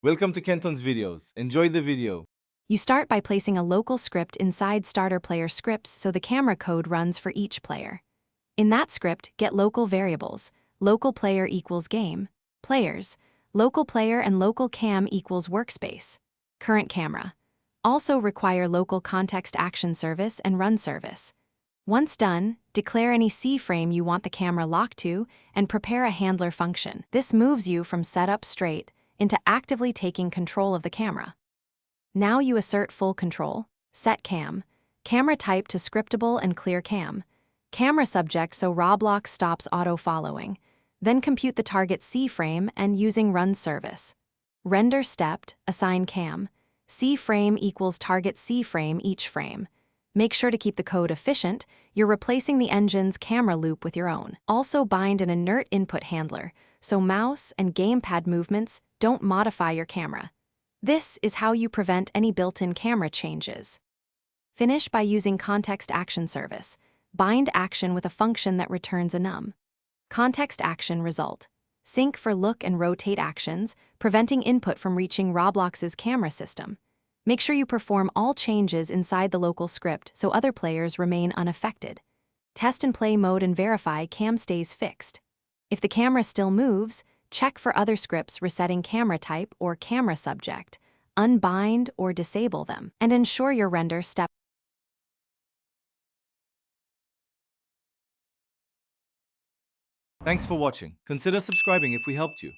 Welcome to Kenton's videos. Enjoy the video. You start by placing a local script inside starter player scripts so the camera code runs for each player. In that script, get local variables, local player equals game, players, local player and local cam equals workspace, current camera. Also require local context action service and run service. Once done, declare any C frame you want the camera locked to and prepare a handler function. This moves you from setup straight into actively taking control of the camera. Now you assert full control, set cam, camera type to scriptable and clear cam, camera subject so Roblox stops auto-following, then compute the target C frame and using run service. Render stepped, assign cam, C frame equals target C frame each frame. Make sure to keep the code efficient, you're replacing the engine's camera loop with your own. Also bind an inert input handler, so mouse and gamepad movements don't modify your camera. This is how you prevent any built-in camera changes. Finish by using context action service. Bind action with a function that returns a num. Context action result. Sync for look and rotate actions, preventing input from reaching Roblox's camera system. Make sure you perform all changes inside the local script so other players remain unaffected. Test and play mode and verify cam stays fixed. If the camera still moves, check for other scripts resetting camera type or camera subject, unbind or disable them, and ensure your render step. Thanks for watching. Consider subscribing if we helped you.